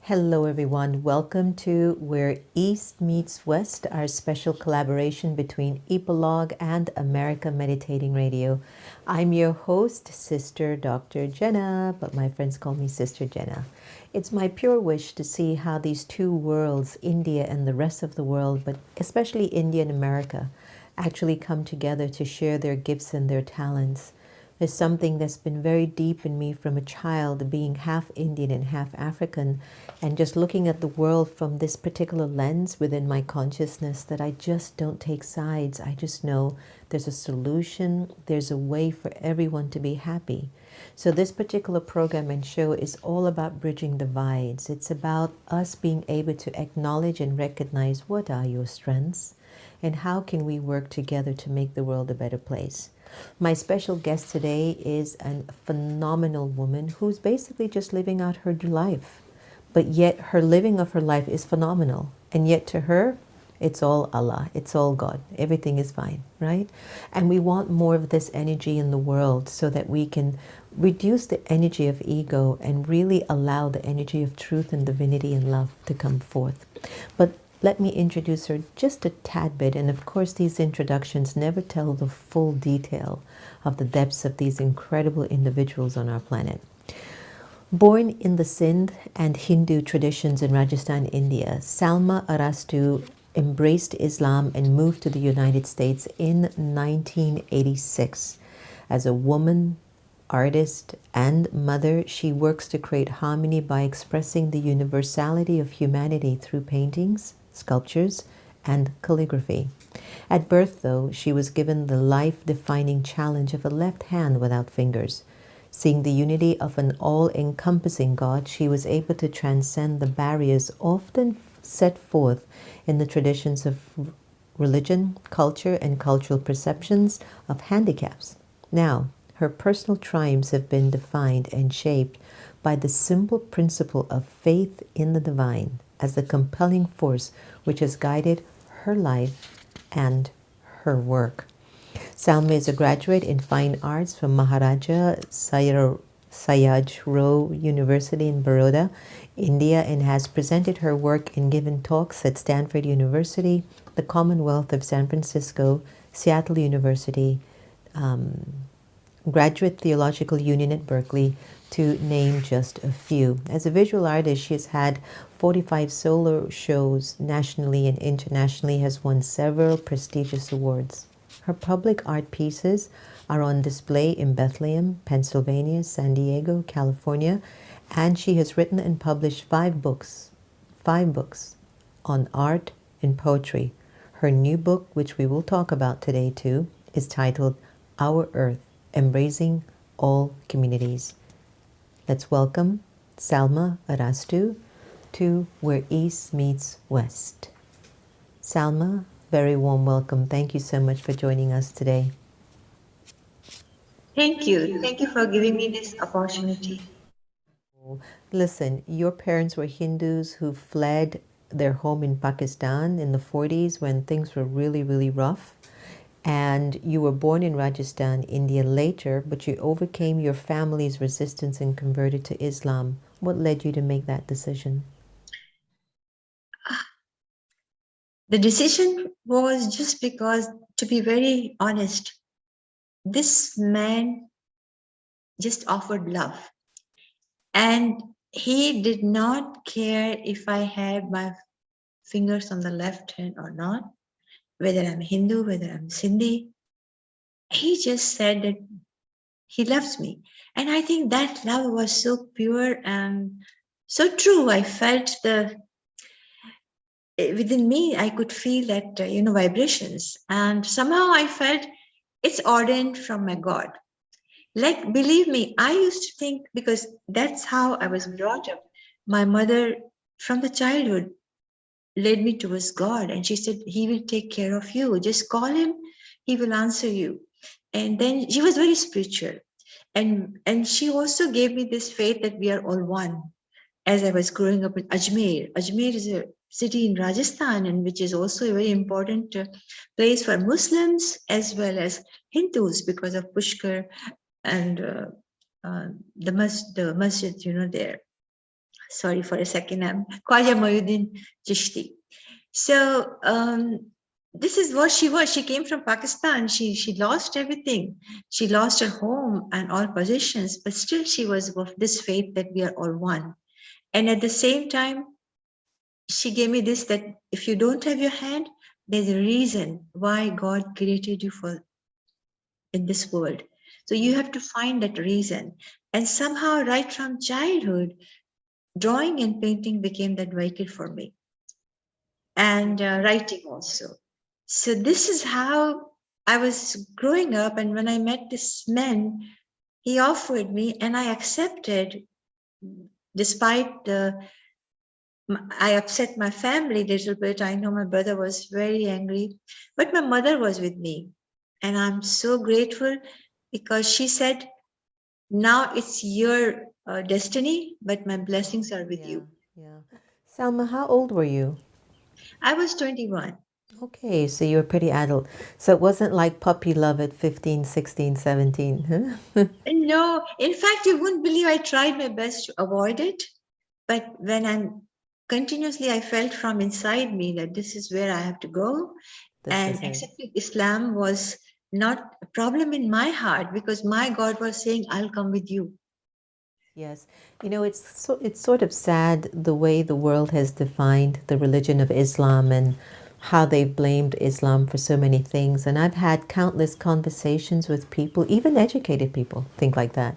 Hello, everyone. Welcome to Where East Meets West, our special collaboration between Epilogue and America Meditating Radio. I'm your host, Sister Dr. Jenna, but my friends call me Sister Jenna. It's my pure wish to see how these two worlds, India and the rest of the world, but especially India and America, actually come together to share their gifts and their talents. Is something that's been very deep in me from a child, being half Indian and half African, and just looking at the world from this particular lens within my consciousness, that I just don't take sides. I just know there's a solution, there's a way for everyone to be happy. So this particular program and show is all about bridging divides. It's about us being able to acknowledge and recognize what are your strengths and how can we work together to make the world a better place. My special guest today is a phenomenal woman who's basically just living out her life. But yet her living of her life is phenomenal. And yet to her, it's all Allah, it's all God. Everything is fine, right? And we want more of this energy in the world so that we can reduce the energy of ego and really allow the energy of truth and divinity and love to come forth. But let me introduce her just a tad bit, and of course these introductions never tell the full detail of the depths of these incredible individuals on our planet. Born in the Sindhi and Hindu traditions in Rajasthan, India, Salma Arastu embraced Islam and moved to the United States in 1986. As a woman, artist, and mother, she works to create harmony by expressing the universality of humanity through paintings, sculptures, and calligraphy. At birth, though, she was given the life-defining challenge of a left hand without fingers. Seeing the unity of an all-encompassing God, she was able to transcend the barriers often set forth in the traditions of religion, culture, and cultural perceptions of handicaps. Now, her personal triumphs have been defined and shaped by the simple principle of faith in the divine as the compelling force which has guided her life and her work. Salma is a graduate in fine arts from Maharaja Sayajirao University in Baroda, India, and has presented her work and given talks at Stanford University, the Commonwealth of San Francisco, Seattle University, Graduate Theological Union at Berkeley, to name just a few. As a visual artist, she has had 45 solo shows nationally and internationally, has won several prestigious awards. Her public art pieces are on display in Bethlehem, Pennsylvania, San Diego, California, and she has written and published five books on art and poetry. Her new book, which we will talk about today too, is titled Our Earth, Embracing All Communities. Let's welcome Salma Arastu to Where East Meets West. Salma, very warm welcome. Thank you so much for joining us today. Thank you. Thank you for giving me this opportunity. Listen, your parents were Hindus who fled their home in Pakistan in the 40s when things were really, really rough. And you were born in Rajasthan, India later, but you overcame your family's resistance and converted to Islam. What led you to make that decision? The decision was just because, to be very honest, this man just offered love. And he did not care if I had my fingers on the left hand or not, whether I'm Hindu, whether I'm Sindhi. He just said that he loves me. And I think that love was so pure and so true. I felt within me, I could feel that, vibrations. And somehow I felt it's ordained from my God. Like, believe me, I used to think, because that's how I was brought up. My mother, from the childhood, led me towards God. And she said, he will take care of you. Just call him, he will answer you. And then she was very spiritual. And she also gave me this faith that we are all one. As I was growing up in Ajmer. Ajmer is a city in Rajasthan, and which is also a very important place for Muslims as well as Hindus because of Pushkar and the masjid, there. Sorry for a second, I'm Khwaja Mohyuddin Chishti. So this is what she was. She came from Pakistan. She lost everything. She lost her home and all possessions, but still she was of this faith that we are all one. And at the same time, she gave me this, that if you don't have your hand, there's a reason why God created you for in this world. So you have to find that reason. And somehow, right from childhood, drawing and painting became that vehicle for me, and writing also. So this is how I was growing up. And when I met this man, he offered me, and I accepted, despite I upset my family a little bit. I know my brother was very angry, but my mother was with me. And I'm so grateful, because she said, now it's your destiny, but my blessings are with you. Yeah. Salma, how old were you? I was 21. Okay, so you were pretty adult. So it wasn't like puppy love at 15, 16, 17, huh? No, in fact, you wouldn't believe I tried my best to avoid it. But when I felt from inside me that this is where I have to go. And accepting Islam was not a problem in my heart, because my God was saying, I'll come with you. Yes. You know, it's sort of sad the way the world has defined the religion of Islam and how they've blamed Islam for so many things. And I've had countless conversations with people, even educated people, think like that.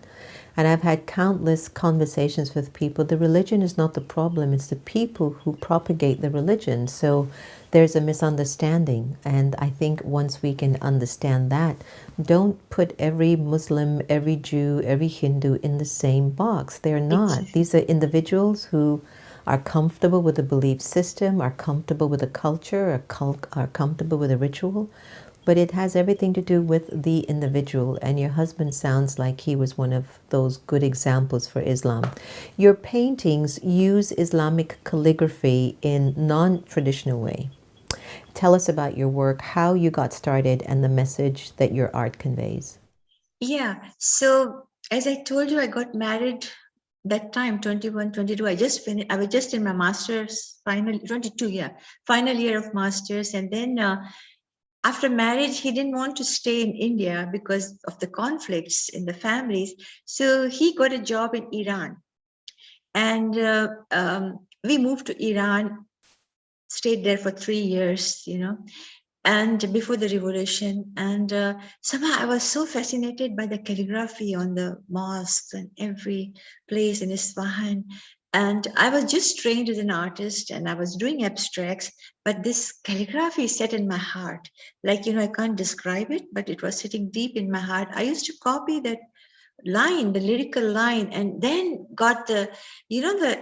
And I've had countless conversations with people. The religion is not the problem, it's the people who propagate the religion. So there's a misunderstanding. And I think once we can understand that, don't put every Muslim, every Jew, every Hindu in the same box. They're not. These are individuals who are comfortable with a belief system, are comfortable with a culture, are comfortable with a ritual. But it has everything to do with the individual, and your husband sounds like he was one of those good examples for Islam. Your paintings use Islamic calligraphy in non-traditional way. Tell us about your work, how you got started, and the message that your art conveys. Yeah. So as I told you, I got married that time, 21, 22. I just finished. I was just in my master's final, 22, yeah, final year of master's. And then after marriage, he didn't want to stay in India because of the conflicts in the families. So he got a job in Iran. And we moved to Iran, stayed there for 3 years, and before the revolution. And somehow I was so fascinated by the calligraphy on the mosques and every place in Isfahan. And I was just trained as an artist, and I was doing abstracts, but this calligraphy set in my heart. Like, I can't describe it, but it was sitting deep in my heart. I used to copy that line, the lyrical line, and then got the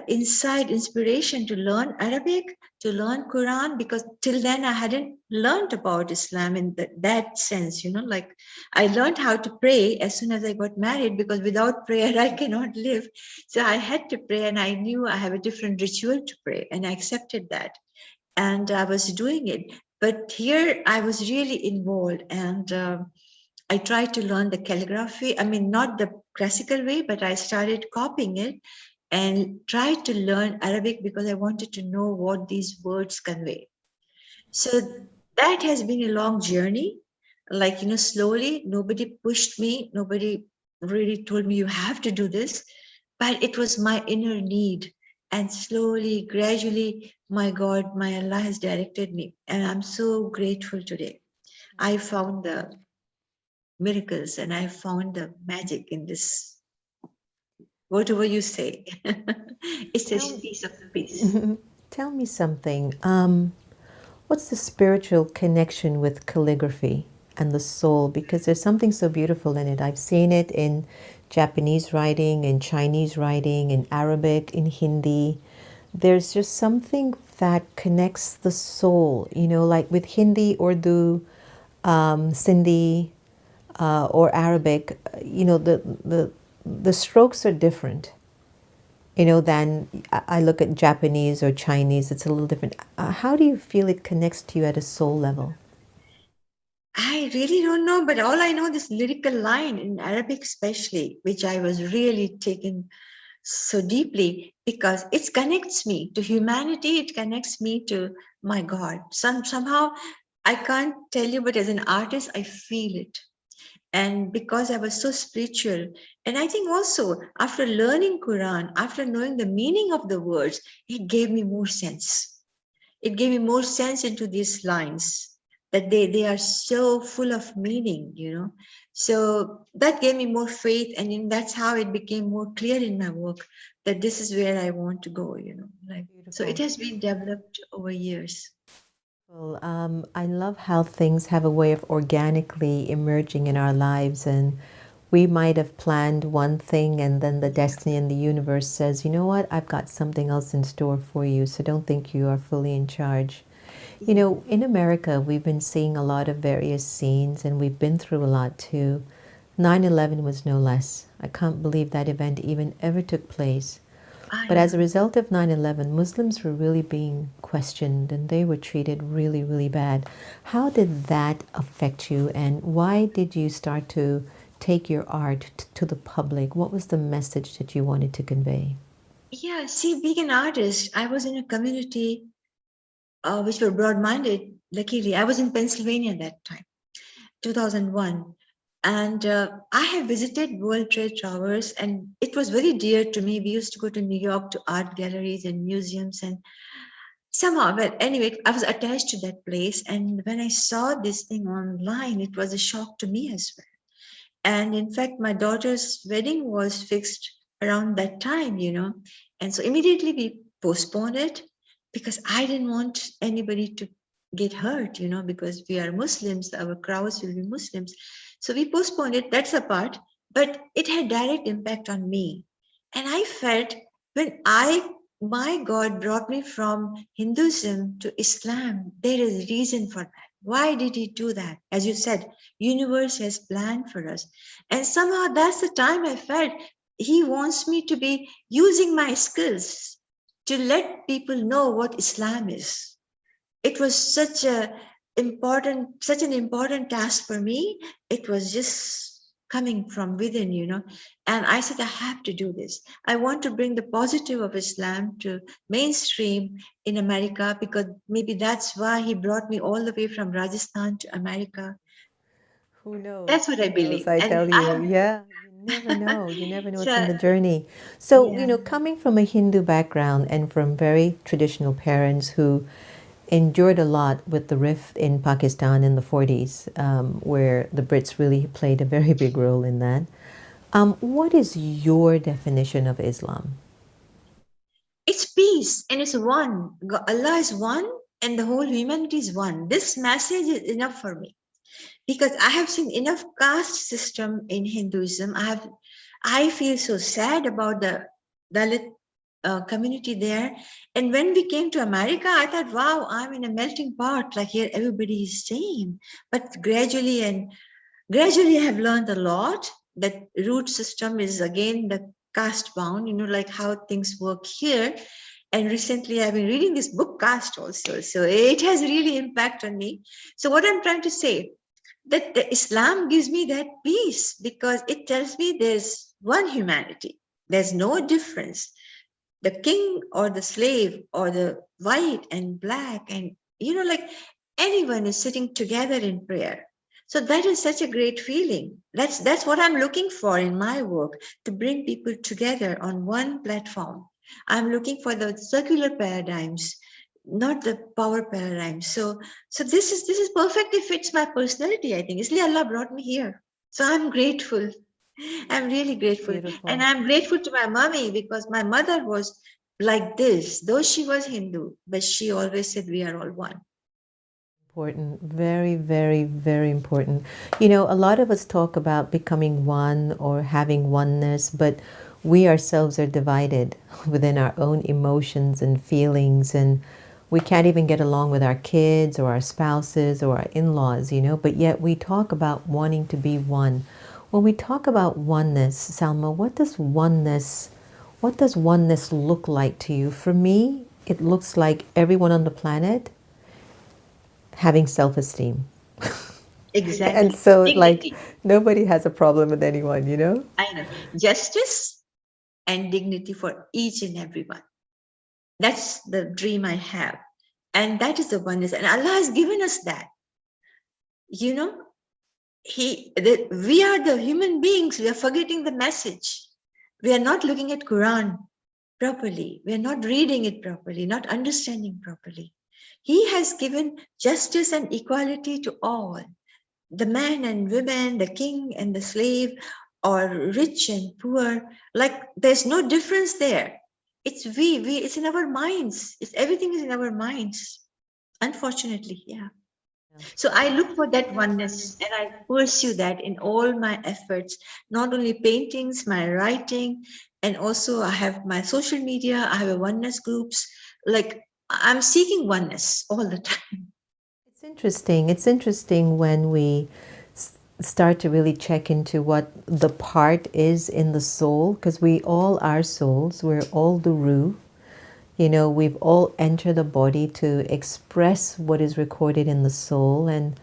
inside inspiration to learn Arabic, to learn Quran, because till then I hadn't learned about Islam in that sense, like I learned how to pray as soon as I got married, because without prayer I cannot live. So I had to pray, and I knew I have a different ritual to pray, and I accepted that. And I was doing it. But here I was really involved, and I tried to learn the calligraphy. I mean, not the classical way, but I started copying it and tried to learn Arabic because I wanted to know what these words convey. So that has been a long journey. Like, slowly, nobody pushed me. Nobody really told me you have to do this, but it was my inner need. And slowly, gradually, my God, my Allah has directed me. And I'm so grateful today. I found the miracles, and I found the magic in this. Whatever you say, it's a piece of the piece. Tell me something. What's the spiritual connection with calligraphy and the soul? Because there's something so beautiful in it. I've seen it in Japanese writing, in Chinese writing, in Arabic, in Hindi. There's just something that connects the soul, like with Hindi, Urdu, Sindhi, or Arabic, the strokes are different, than I look at Japanese or Chinese. It's a little different. How do you feel it connects to you at a soul level? I really don't know, but all I know, this lyrical line in Arabic especially, which I was really taken so deeply because it connects me to humanity, it connects me to my God. Somehow, I can't tell you, but as an artist, I feel it. And because I was so spiritual, and I think also after learning Quran, after knowing the meaning of the words, it gave me more sense. It gave me more sense into these lines that they are so full of meaning, So that gave me more faith, and that's how it became more clear in my work that this is where I want to go, So it Beautiful. has been developed over years. Well, I love how things have a way of organically emerging in our lives, and we might have planned one thing, and then the destiny and the universe says, you know what, I've got something else in store for you, so don't think you are fully in charge. You know, in America, we've been seeing a lot of various scenes, and we've been through a lot too. 9/11 was no less. I can't believe that event even ever took place. I But as a know. result of 9/11, Muslims were really being questioned and they were treated really, really bad. How did that affect you, and why did you start to take your art to the public? What was the message that you wanted to convey? Yeah, see, being an artist, I was in a community which were broad-minded. Luckily, I was in Pennsylvania at that time, 2001. And I have visited World Trade Towers, and it was very dear to me. We used to go to New York to art galleries and museums, and somehow, but anyway, I was attached to that place. And when I saw this thing online, it was a shock to me as well. And in fact, my daughter's wedding was fixed around that time, And so immediately we postponed it because I didn't want anybody to get hurt, because we are Muslims, our crowds will be Muslims. So we postponed it, that's a part, but it had direct impact on me. And I felt when my God brought me from Hinduism to Islam, there is a reason for that. Why did he do that? As you said, universe has planned for us. And somehow that's the time I felt he wants me to be using my skills to let people know what Islam is. It was such an important task for me. It was just coming from within, And I said, I have to do this. I want to bring the positive of Islam to mainstream in America because maybe that's why he brought me all the way from Rajasthan to America. Who knows? That's what I Who knows? believe. I And tell I you, have, yeah, you never know. You never know what's in so, the journey. So, yeah. coming from a Hindu background and from very traditional parents who endured a lot with the rift in Pakistan in the 40s, where the Brits really played a very big role in that. What is your definition of Islam? It's peace and it's one. Allah is one and the whole humanity is one. This message is enough for me because I have seen enough caste system in Hinduism. I feel so sad about the Dalit community there. And when we came to America, I thought, wow, I'm in a melting pot. Like here, everybody is same. But gradually, I have learned a lot. That root system is again the caste bound. Like how things work here. And recently, I've been reading this book, Caste, also. So it has really impact on me. So what I'm trying to say that the Islam gives me that peace because it tells me there's one humanity. There's no difference. The king or the slave or the white and black and like anyone is sitting together in prayer. So that is such a great feeling. That's what I'm looking for in my work, to bring people together on one platform. I'm looking for the circular paradigms, not the power paradigms. So this is perfectly fits my personality, I think. Isli Allah brought me here. So I'm grateful. I'm really grateful. And Beautiful. I'm grateful to my mommy because my mother was like this, though she was Hindu, but she always said we are all one. Important, very, very, very important. A lot of us talk about becoming one or having oneness, but we ourselves are divided within our own emotions and feelings, and we can't even get along with our kids or our spouses or our in-laws, but yet we talk about wanting to be one. When we talk about oneness, Salma, what does oneness look like to you? For me, it looks like everyone on the planet having self-esteem. And Exactly. so, like, Dignity. nobody has a problem with anyone, I know. Justice and dignity for each and everyone. That's the dream I have. And that is the oneness. And Allah has given us that. You know, we are the human beings. We are forgetting the message. We are not looking at Quran properly. We are not reading it properly, not understanding properly. He has given justice and equality to all, the man and women, the king and the slave, or rich and poor. Like there's no difference there. It's it's in our minds. Everything is in our minds. Unfortunately, yeah. So I look for that oneness and I pursue that in all my efforts, not only paintings, my writing, and also I have my social media, I have a oneness groups. Like I'm seeking oneness all the time. It's interesting. It's interesting when we start to really check into what the part is in the soul, because we all are souls. We're all the Ru. You know, we've all entered the body to express what is recorded in the soul. And,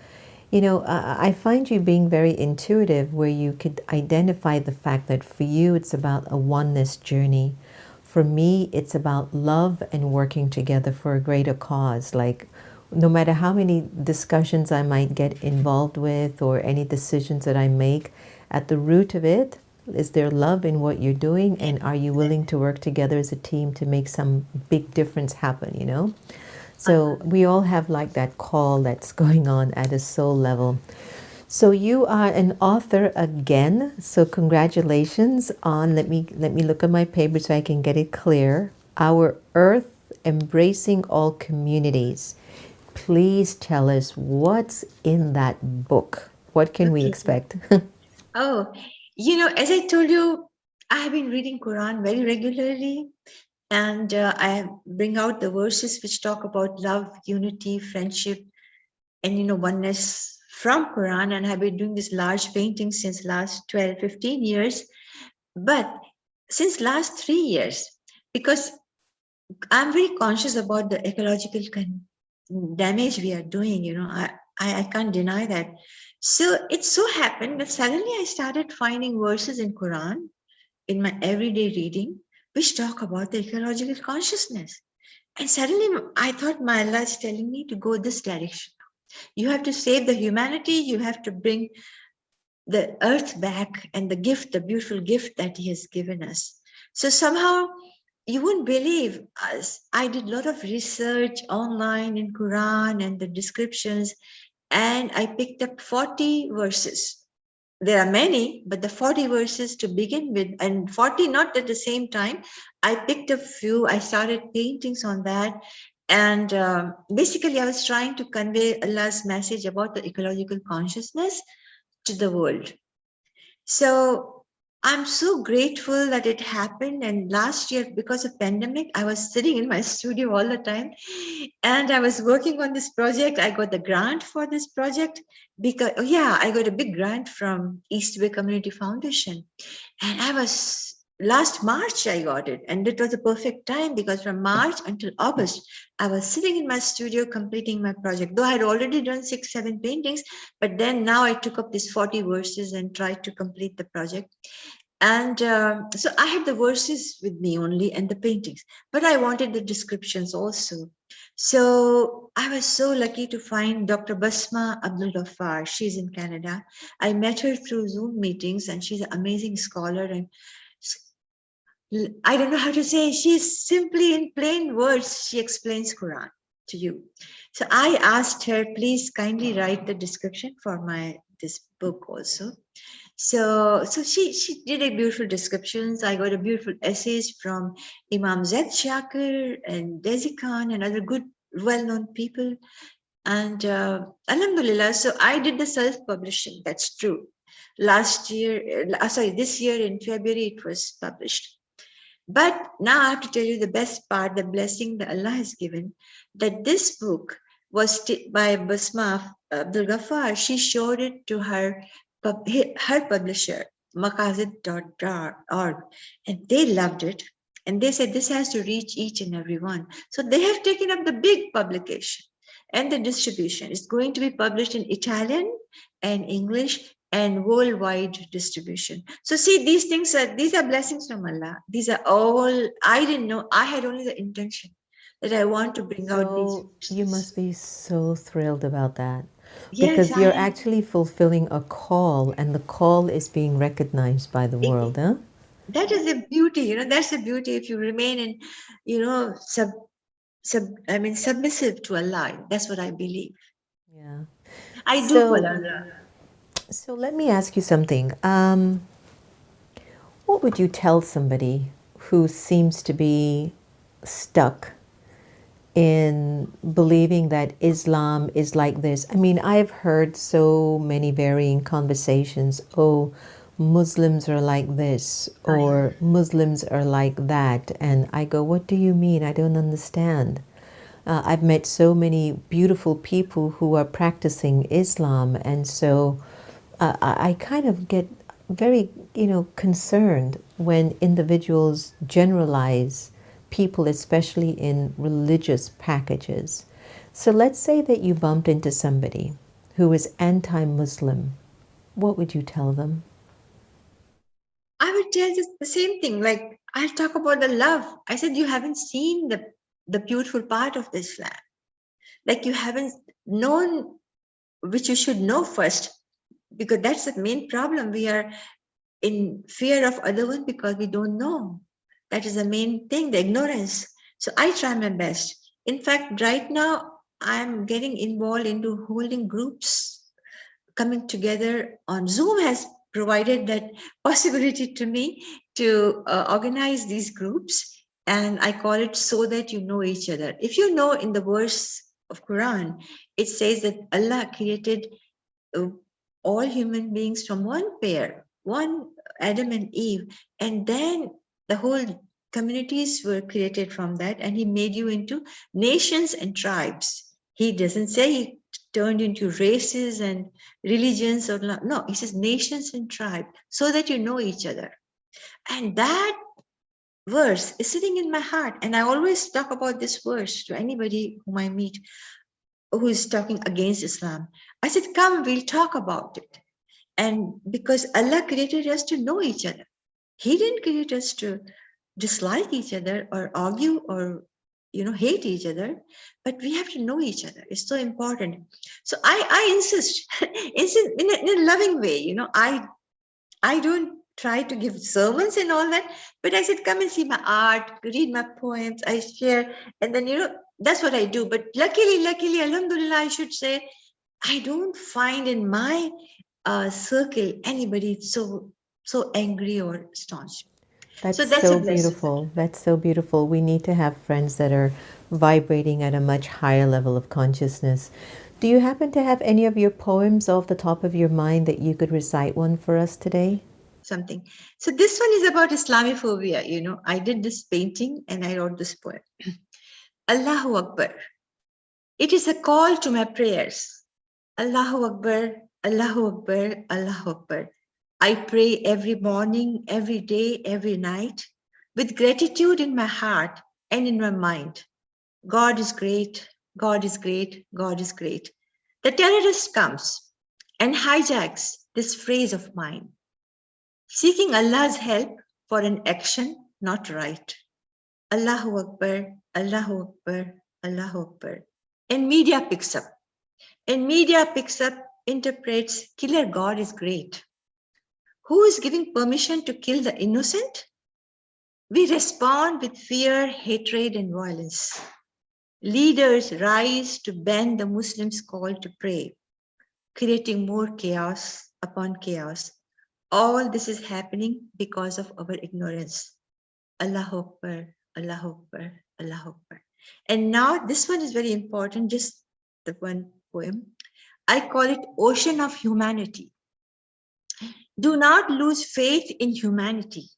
you know, I find you being very intuitive, where you could identify the fact that for you it's about a oneness journey. For me, it's about love and working together for a greater cause. Like, no matter how many discussions I might get involved with or any decisions that I make, at the root of it, is there love in what you're doing, and are you willing to work together as a team to make some big difference happen, you know? So we all have like that call that's going on at a soul level. So you are an author again, so congratulations on, let me look at my paper so I can get it clear. Our Earth Embracing All Communities. Please tell us what's in that book. What can we expect? Oh, you know, as I told you, I have been reading Quran very regularly, and I bring out the verses which talk about love, unity, friendship, and, you know, oneness from Quran. And I've been doing this large painting since last 12, 15 years. But since last 3 years, because I'm very conscious about the ecological damage we are doing, you know, I can't deny that. So it so happened that suddenly I started finding verses in Quran in my everyday reading which talk about the ecological consciousness. And suddenly I thought my Allah is telling me to go this direction. You have to save the humanity. You have to bring the earth back and the gift, the beautiful gift that He has given us. So somehow you wouldn't believe us. I did a lot of research online in Quran and the descriptions, and I picked up 40 verses. There are many, but the 40 verses to begin with, and 40 not at the same time. I picked a few, I started paintings on that. And basically, I was trying to convey Allah's message about the ecological consciousness to the world. So I'm so grateful that it happened. And last year, because of pandemic, I was sitting in my studio all the time, and I was working on this project. I got the grant for this project because, I got a big grant from East Bay Community Foundation. And last March I got it, and it was a perfect time because from March until August, I was sitting in my studio completing my project. Though I had already done 6, 7 paintings, but then now I took up these 40 verses and tried to complete the project. And so I have the verses with me only and the paintings, but I wanted the descriptions also. So I was so lucky to find Dr. Basma Abdul Ghaffar. She's in Canada. I met her through Zoom meetings, and she's an amazing scholar. And I don't know how to say, she's simply in plain words, she explains Quran to you. So I asked her, please kindly write the description for this book also. So she did a beautiful descriptions. I got a beautiful essays from Imam Zaid Shakir and Desi Khan and other good, well-known people. And Alhamdulillah, so I did the self-publishing, that's true. This year in February, it was published. But now I have to tell you the best part, the blessing that Allah has given, that this book was by Basma Abdul Ghaffar. She showed it to her publisher, makazid.org, and they loved it. And they said this has to reach each and every one. So they have taken up the big publication and the distribution. It's going to be published in Italian and English and worldwide distribution. So see, these are blessings from Allah. These are all, I didn't know, I had only the intention that I want to bring out these So you verses. must be so thrilled about that Yes, because I you're am. actually fulfilling a call and the call is being recognized by the world, huh? That is the beauty, that's the beauty if you remain in, submissive to Allah. That's what I believe. Yeah. I do follow So, Allah. so let me ask you something. What would you tell somebody who seems to be stuck in believing that Islam is like this? I mean, I've heard so many varying conversations. Oh, Muslims are like this, or Muslims are like that. And I go, what do you mean? I don't understand. I've met so many beautiful people who are practicing Islam, and so I kind of get very, concerned when individuals generalize people, especially in religious packages. So let's say that you bumped into somebody who is anti-Muslim. What would you tell them? I would tell just the same thing. Like I talk about the love. I said you haven't seen the beautiful part of this Islam. Like you haven't known, which you should know first, because that's the main problem. We are in fear of other one because we don't know. That is the main thing, the ignorance. So I try my best. In fact, right now I'm getting involved into holding groups, coming together on Zoom has provided that possibility to me to organize these groups, and I call it so that you know each other. If you know, in the verse of Quran, it says that Allah created uh, all human beings from one pair, one Adam and Eve, and then the whole communities were created from that, and he made you into nations and tribes. He doesn't say he turned into races and religions or not. No, he says nations and tribe so that you know each other. And that verse is sitting in my heart. And I always talk about this verse to anybody whom I meet who is talking against Islam. I said, come, we'll talk about it. And because Allah created us to know each other, He didn't create us to dislike each other or argue or hate each other, but we have to know each other. It's so important. So I insist, insist in a loving way. I don't try to give sermons and all that, but I said, come and see my art, read my poems, I share, and then that's what I do. But luckily, alhamdulillah, I should say, I don't find in my circle anybody so angry or staunch. So That's that's a so blessing. beautiful. That's so beautiful. We need to have friends that are vibrating at a much higher level of consciousness. Do you happen to have any of your poems off the top of your mind that you could recite one for us today? Something. So this one is about Islamophobia. I did this painting and I wrote this poem. Allahu Akbar. It is a call to my prayers. Allahu Akbar, Allahu Akbar, Allahu Akbar. I pray every morning, every day, every night, with gratitude in my heart and in my mind. God is great, God is great, God is great. The terrorist comes and hijacks this phrase of mine, seeking Allah's help for an action not right. Allahu Akbar, Allahu Akbar, Allahu Akbar. And media picks up. Interprets, killer God is great. Who is giving permission to kill the innocent? We respond with fear, hatred, and violence. Leaders rise to ban the Muslims' call to pray, creating more chaos upon chaos. All this is happening because of our ignorance. Allahu Akbar, Allahu Akbar, Allahu Akbar. And now this one is very important, just the one poem. I call it Ocean of Humanity. Do not lose faith in humanity.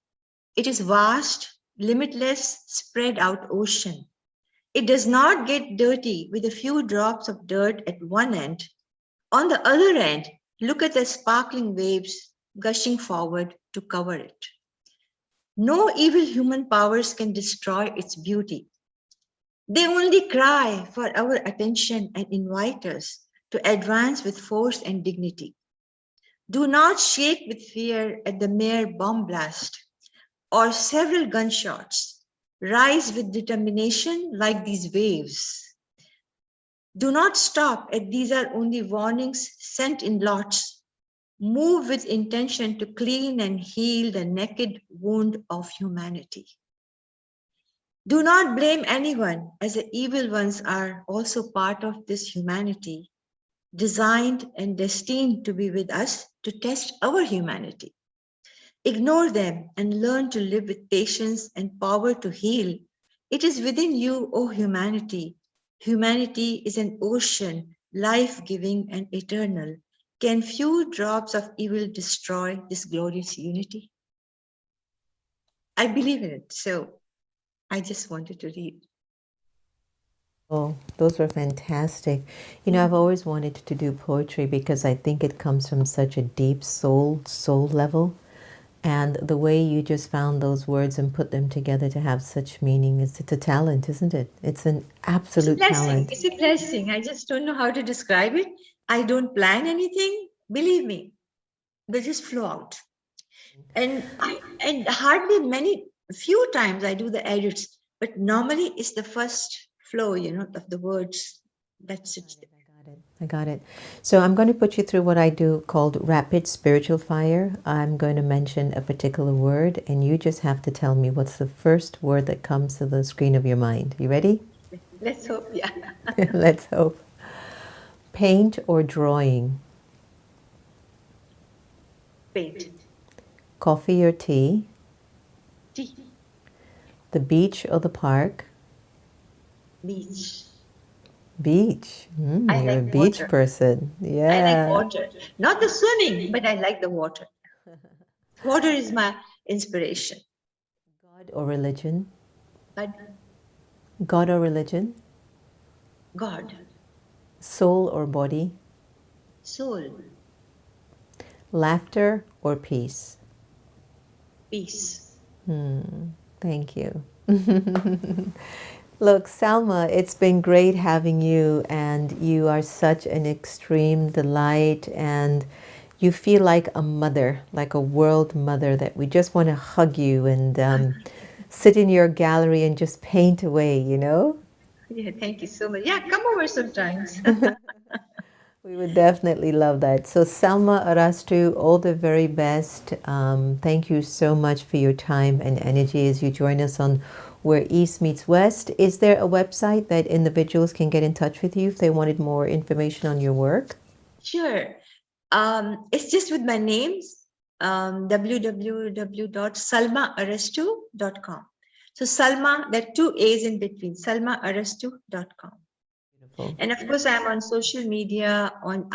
It is vast, limitless, spread out ocean. It does not get dirty with a few drops of dirt at one end. On the other end, look at the sparkling waves gushing forward to cover it. No evil human powers can destroy its beauty. They only cry for our attention and invite us to advance with force and dignity. Do not shake with fear at the mere bomb blast or several gunshots. Rise with determination like these waves. Do not stop at these are only warnings sent in lots. Move with intention to clean and heal the naked wound of humanity. Do not blame anyone, as the evil ones are also part of this humanity, designed and destined to be with us to test our humanity. Ignore them and learn to live with patience and power to heal. It is within you, O humanity. Humanity is an ocean, life-giving and eternal. Can few drops of evil destroy this glorious unity? I believe in it, so I just wanted to read. Oh, those were fantastic. You know, I've always wanted to do poetry because I think it comes from such a deep soul level. And the way you just found those words and put them together to have such meaning, it's a talent, isn't it? It's an absolute talent. It's a blessing. I just don't know how to describe it. I don't plan anything. Believe me, they just flow out. And few times I do the edits, but normally it's the first flow, of the words. That's it. I got it. So I'm going to put you through what I do called rapid spiritual fire. I'm going to mention a particular word, and you just have to tell me what's the first word that comes to the screen of your mind. You ready? Let's hope, yeah. Let's hope. Paint or drawing? Paint. Coffee or tea? Tea. The beach or the park? Beach. Beach. You're a beach person. Yeah. I like water. Not the swimming, but I like the water. Water is my inspiration. God or religion? God. God or religion? God. Soul or body? Soul. Laughter or peace? Peace. Thank you. Look, Salma, it's been great having you, and you are such an extreme delight, and you feel like a mother, like a world mother, that we just want to hug you and sit in your gallery and just paint away, you know? Yeah, thank you so much. Yeah, come over sometimes. We would definitely love that. So Salma Arastu, all the very best. Thank you so much for your time and energy as you join us on Where East Meets West. Is there a website that individuals can get in touch with you if they wanted more information on your work? Sure. It's just with my names, www.salmaarastu.com. So Salma, there are 2 A's in between, salmaarastu.com. Beautiful. And of course, I'm on social media, on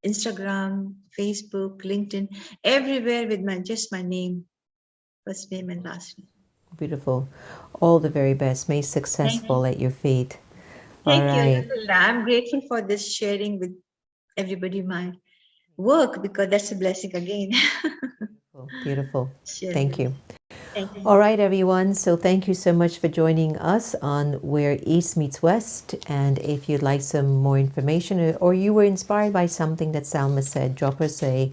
Instagram, Facebook, LinkedIn, everywhere with just my name, first name and last name. Beautiful. All the very best. May success fall at your feet. Thank you. I'm grateful for this sharing with everybody my work, because that's a blessing again. Beautiful. Sure. Thank you. Thank you. All right, everyone. So thank you so much for joining us on Where East Meets West. And if you'd like some more information or you were inspired by something that Salma said, drop us a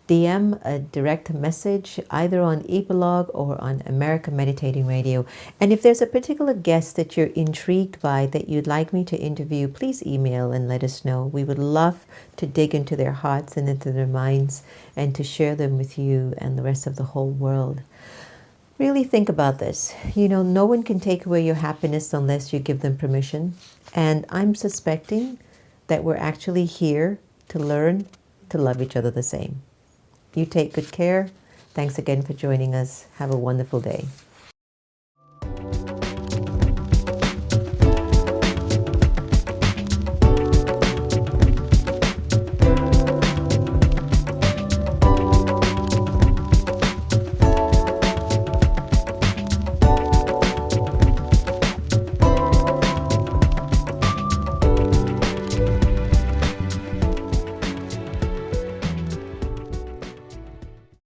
DM, a direct message, either on ePlog or on America Meditating Radio. And if there's a particular guest that you're intrigued by that you'd like me to interview, please email and let us know. We would love to dig into their hearts and into their minds and to share them with you and the rest of the whole world. Really think about this. You know, no one can take away your happiness unless you give them permission. And I'm suspecting that we're actually here to learn to love each other the same. You take good care. Thanks again for joining us. Have a wonderful day.